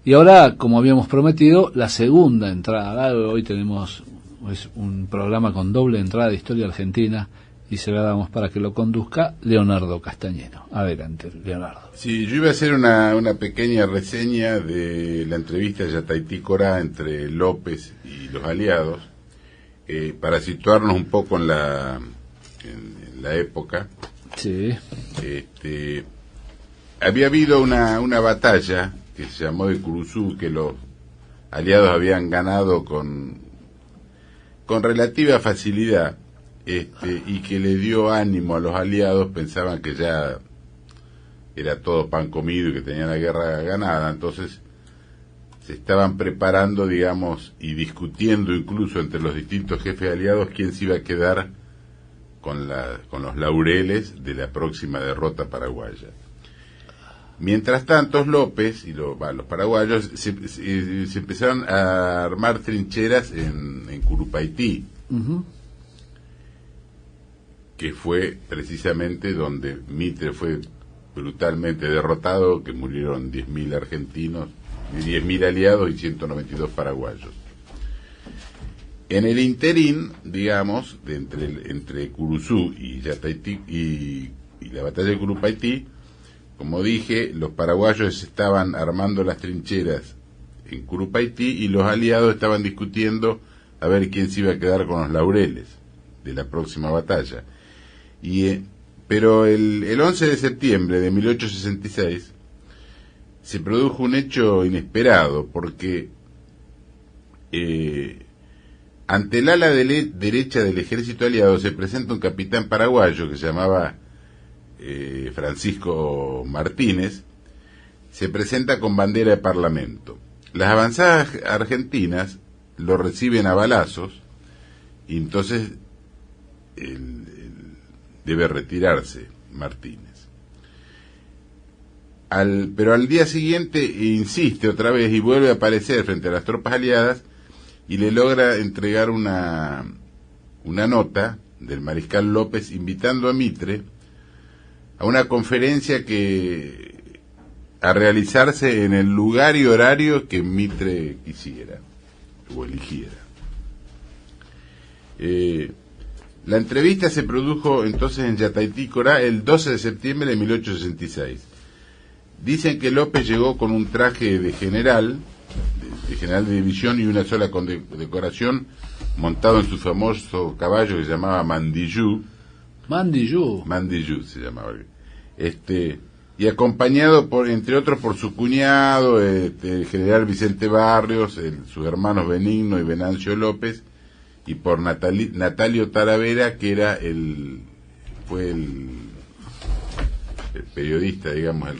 Y ahora, como habíamos prometido, la segunda entrada. Hoy tenemos un programa con doble entrada de historia argentina y se la damos para que lo conduzca Leonardo Castañero. Adelante, Leonardo. Sí, yo iba a hacer una pequeña reseña de la entrevista de Yataití Corá entre López y los aliados, para situarnos un poco en la época. Sí. Había habido una batalla que se llamó de Curuzú, que los aliados habían ganado con relativa facilidad, y que le dio ánimo a los aliados. Pensaban que ya era todo pan comido y que tenían la guerra ganada. Entonces se estaban preparando, digamos, y discutiendo incluso entre los distintos jefes aliados quién se iba a quedar con los laureles de la próxima derrota paraguaya. Mientras tanto, López y los paraguayos se empezaron a armar trincheras en Curupaití, que fue precisamente donde Mitre fue brutalmente derrotado, que murieron 10.000 argentinos, 10.000 aliados y 192 paraguayos. En el interín, digamos, entre Curuzú y Yataití y la batalla de Curupaití, como dije, los paraguayos estaban armando las trincheras en Curupaití y los aliados estaban discutiendo a ver quién se iba a quedar con los laureles de la próxima batalla. Pero el 11 de septiembre de 1866 se produjo un hecho inesperado, porque ante el ala derecha del ejército aliado se presenta un capitán paraguayo que se llamaba Francisco Martínez. Se presenta con bandera de parlamento. Las avanzadas argentinas lo reciben a balazos y entonces debe retirarse Martínez. Pero al día siguiente insiste otra vez y vuelve a aparecer frente a las tropas aliadas y le logra entregar una nota del mariscal López invitando a Mitre a una conferencia a realizarse en el lugar y horario que Mitre quisiera o eligiera. La entrevista se produjo entonces en Yataití Corá el 12 de septiembre de 1866. Dicen que López llegó con un traje de general de división y una sola condecoración, montado en su famoso caballo que se llamaba Mandillú. Mandillú se llamaba. Y acompañado entre otros por su cuñado, el general Vicente Barrios, sus hermanos Benigno y Venancio López, y por Natalio Taravera, que fue el periodista, digamos, el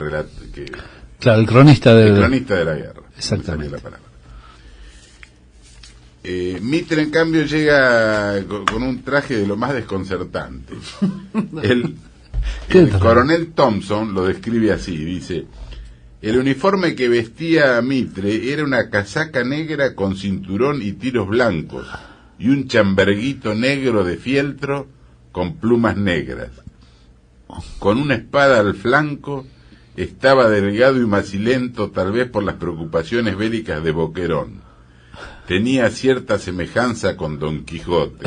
cronista de la guerra. Exactamente. Mitre, en cambio, llega con un traje de lo más desconcertante. El coronel Thompson lo describe así, dice: el uniforme que vestía Mitre era una casaca negra con cinturón y tiros blancos, y un chamberguito negro de fieltro con plumas negras. Con una espada al flanco, estaba delgado y macilento, tal vez por las preocupaciones bélicas de Boquerón. Tenía cierta semejanza con Don Quijote.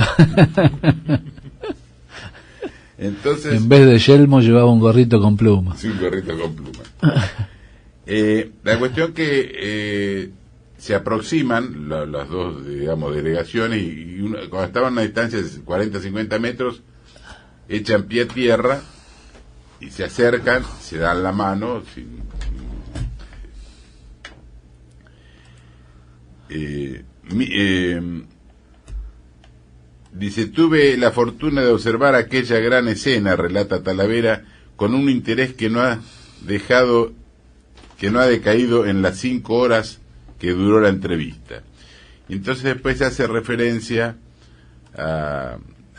Entonces, en vez de yelmo llevaba un gorrito con plumas. Sí, un gorrito con plumas. La cuestión que se aproximan las dos, digamos, delegaciones, y cuando estaban a una distancia de 40-50 metros, echan pie a tierra y se acercan, se dan la mano. Dice: tuve la fortuna de observar aquella gran escena, relata Talavera, con un interés que no ha decaído en las 5 horas que duró la entrevista. Y entonces después se hace referencia a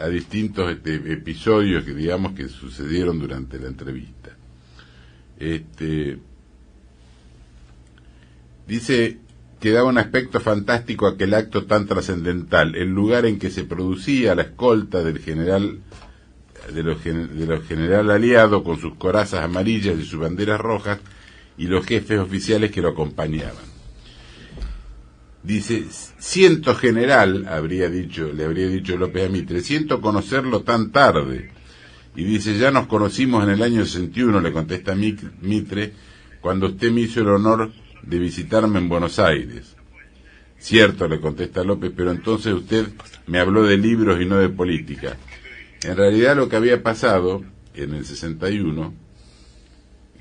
distintos episodios que, digamos, que sucedieron durante la entrevista. Dice que daba un aspecto fantástico a aquel acto tan trascendental, el lugar en que se producía, la escolta del general aliado con sus corazas amarillas y sus banderas rojas, y los jefes oficiales que lo acompañaban. Dice, siento general, le habría dicho López a Mitre, siento conocerlo tan tarde. Y dice, ya nos conocimos en el año 61, le contesta Mitre, cuando usted me hizo el honor de visitarme en Buenos Aires. Cierto, le contesta López, pero entonces usted me habló de libros y no de política. En realidad lo que había pasado en el 61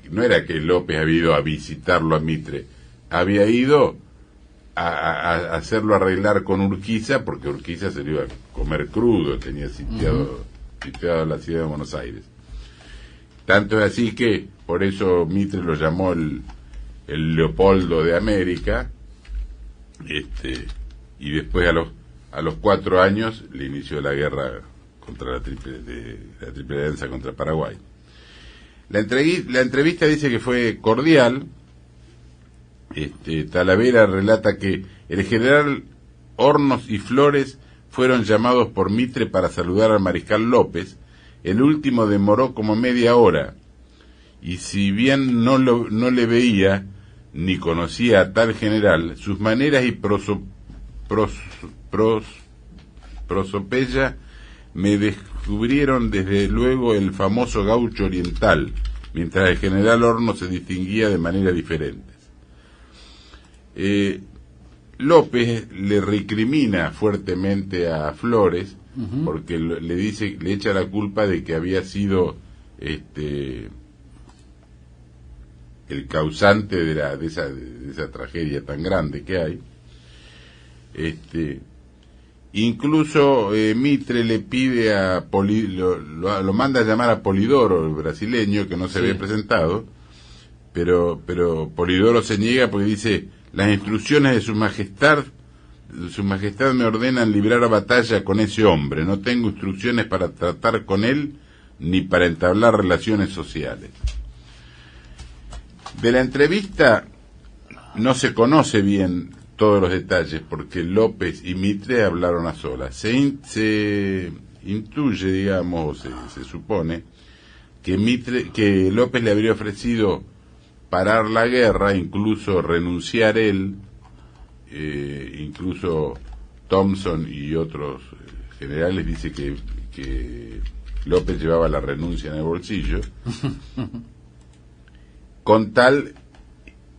no era que López había ido a visitarlo a Mitre, había ido a hacerlo arreglar con Urquiza, porque Urquiza se lo iba a comer crudo, tenía sitiado la ciudad de Buenos Aires. Tanto es así que por eso Mitre lo llamó el Leopoldo de América, y después a los 4 años le inició la guerra contra la Triple Alianza contra Paraguay. La entrevista dice que fue cordial. Talavera relata que el general Hornos y Flores fueron llamados por Mitre para saludar al mariscal López. El último demoró como media hora, y si bien no le veía ni conocía a tal general, sus maneras y prosopeya me descubrieron desde luego el famoso gaucho oriental, mientras el general Hornos se distinguía de manera diferente. López le recrimina fuertemente a Flores porque le echa la culpa de que había sido el causante de esa tragedia tan grande que hay. Incluso Mitre le pide lo manda a llamar a Polidoro, el brasileño, que no se había presentado, pero Polidoro se niega porque dice: las instrucciones de su majestad me ordenan librar batalla con ese hombre, no tengo instrucciones para tratar con él ni para entablar relaciones sociales. De la entrevista no se conoce bien todos los detalles porque López y Mitre hablaron a solas. Se intuye, digamos, se supone que López le habría ofrecido parar la guerra, incluso renunciar él, incluso Thompson y otros generales dice que López llevaba la renuncia en el bolsillo, con tal,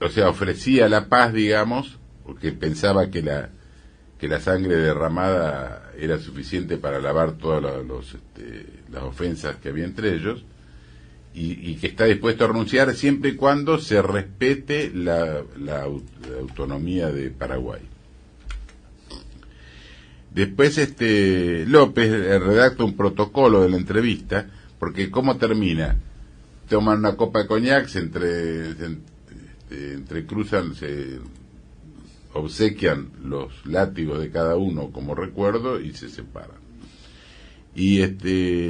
o sea, ofrecía la paz, digamos, porque pensaba que la sangre derramada era suficiente para lavar todas las ofensas que había entre ellos, y que está dispuesto a renunciar siempre y cuando se respete la autonomía de Paraguay. Después López redacta un protocolo de la entrevista, porque ¿cómo termina? Toman una copa de coñac, se entrecruzan, se obsequian los látigos de cada uno como recuerdo y se separan. Y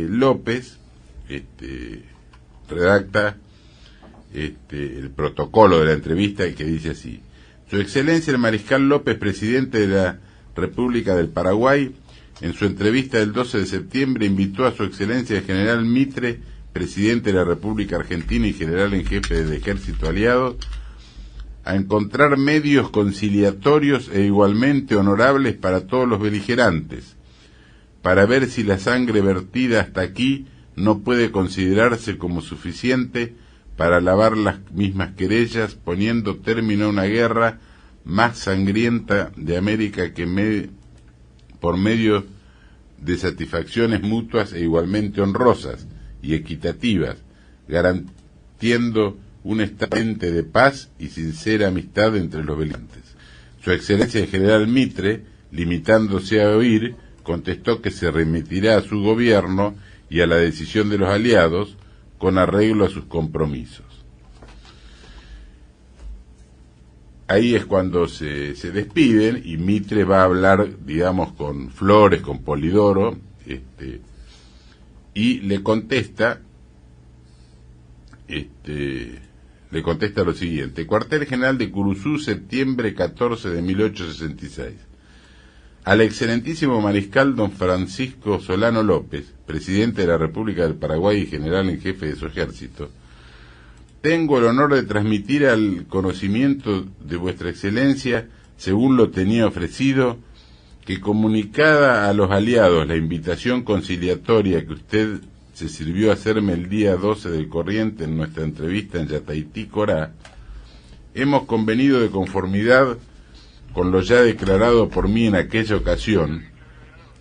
López redacta el protocolo de la entrevista, que dice así: Su Excelencia el Mariscal López, presidente de la República del Paraguay, en su entrevista del 12 de septiembre invitó a Su Excelencia el General Mitre, presidente de la República Argentina y general en jefe del Ejército Aliado, a encontrar medios conciliatorios e igualmente honorables para todos los beligerantes, para ver si la sangre vertida hasta aquí no puede considerarse como suficiente para lavar las mismas querellas, poniendo término a una guerra más sangrienta de América que por medio de satisfacciones mutuas e igualmente honrosas y equitativas, garantiendo un estante de paz y sincera amistad entre los beligerantes. Su Excelencia el General Mitre, limitándose a oír, contestó que se remitirá a su gobierno y a la decisión de los aliados con arreglo a sus compromisos. Ahí es cuando se despiden y Mitre va a hablar, digamos, con Flores, con Polidoro, y le contesta lo siguiente: Cuartel General de Curuzú, septiembre 14 de 1866. Al excelentísimo mariscal don Francisco Solano López, presidente de la República del Paraguay y general en jefe de su ejército, tengo el honor de transmitir al conocimiento de vuestra excelencia según lo tenía ofrecido, que comunicada a los aliados la invitación conciliatoria que usted se sirvió a hacerme el día 12 del corriente en nuestra entrevista en Yataití, Corá, hemos convenido de conformidad con lo ya declarado por mí en aquella ocasión,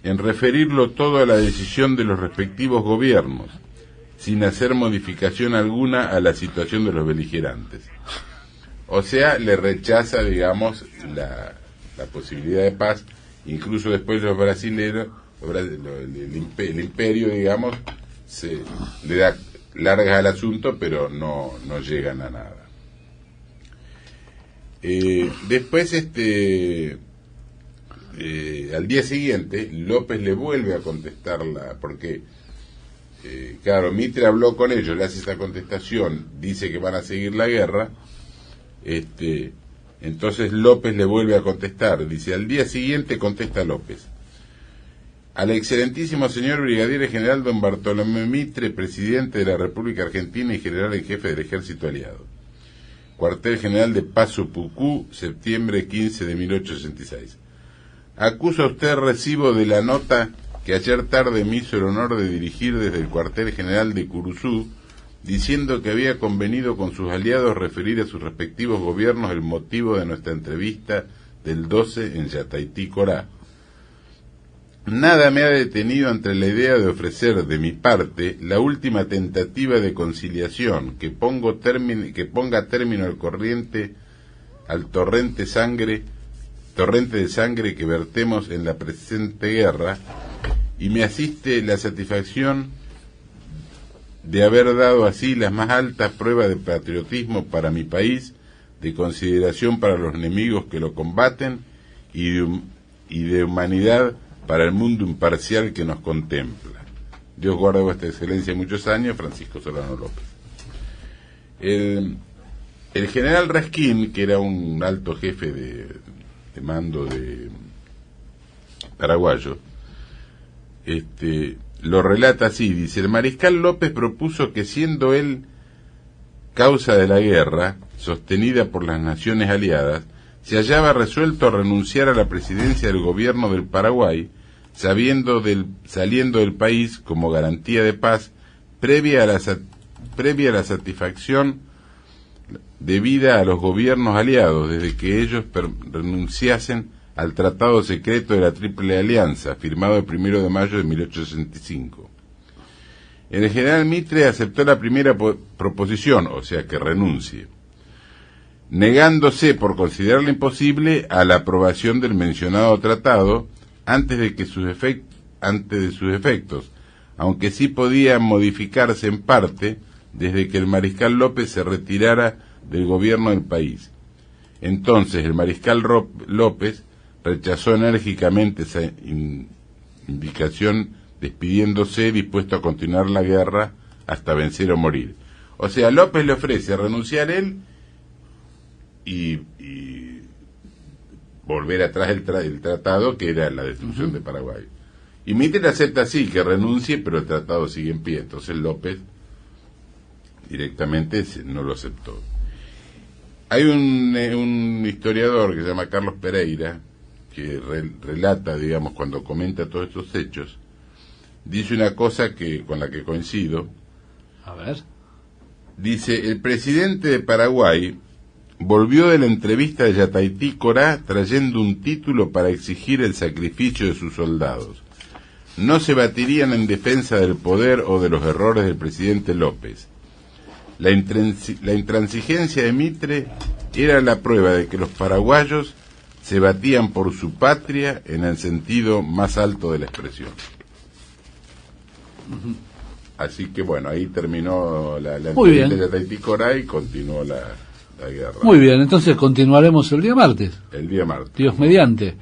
en referirlo todo a la decisión de los respectivos gobiernos, sin hacer modificación alguna a la situación de los beligerantes. O sea, le rechaza, digamos, la posibilidad de paz. Incluso después los brasileños, el imperio, digamos, se le da largas al asunto, pero no llegan a nada. Después, al día siguiente, López le vuelve a contestarla, porque, claro, Mitre habló con ellos, le hace esta contestación, dice que van a seguir la guerra, entonces López le vuelve a contestar, dice, al día siguiente contesta López: al excelentísimo señor brigadier general don Bartolomé Mitre, presidente de la República Argentina y general en jefe del ejército aliado. Cuartel general de Paso Pucú, septiembre 15 de 1866. Acusa usted recibo de la nota que ayer tarde me hizo el honor de dirigir desde el cuartel general de Curuzú, diciendo que había convenido con sus aliados referir a sus respectivos gobiernos el motivo de nuestra entrevista del 12 en Yataití, Corá. Nada me ha detenido ante la idea de ofrecer de mi parte la última tentativa de conciliación que ponga término al torrente de sangre que vertemos en la presente guerra, y me asiste la satisfacción de haber dado así las más altas pruebas de patriotismo para mi país, de consideración para los enemigos que lo combaten y de humanidad para el mundo imparcial que nos contempla. Dios guarde a vuestra excelencia muchos años, Francisco Solano López. El general Raskin, que era un alto jefe de mando de paraguayo, lo relata así, dice: el mariscal López propuso que, siendo él causa de la guerra sostenida por las naciones aliadas, se hallaba resuelto a renunciar a la presidencia del gobierno del Paraguay, saliendo del país como garantía de paz previa a la satisfacción debida a los gobiernos aliados, desde que ellos renunciasen al Tratado Secreto de la Triple Alianza, firmado el 1 de mayo de 1865. El general Mitre aceptó la primera proposición, o sea, que renuncie, negándose, por considerarla imposible, a la aprobación del mencionado tratado antes de sus efectos, aunque sí podía modificarse en parte desde que el mariscal López se retirara del gobierno del país. Entonces el mariscal López rechazó enérgicamente esa indicación, despidiéndose, dispuesto a continuar la guerra hasta vencer o morir. O sea, López le ofrece renunciar él y volver atrás el tratado, que era la destrucción de Paraguay. Y Mitre acepta así, que renuncie, pero el tratado sigue en pie. Entonces López directamente no lo aceptó. Hay un historiador que se llama Carlos Pereira, que relata, digamos, cuando comenta todos estos hechos, dice una cosa con la que coincido. A ver. Dice: el presidente de Paraguay volvió de la entrevista de Yataití, Corá, trayendo un título para exigir el sacrificio de sus soldados. No se batirían en defensa del poder o de los errores del presidente López. La intransigencia de Mitre era la prueba de que los paraguayos se batían por su patria en el sentido más alto de la expresión. Así que bueno, ahí terminó la entrevista de Yataití, Corá, y continuó la guerra. Muy bien, entonces continuaremos el día martes. El día martes. Dios mediante.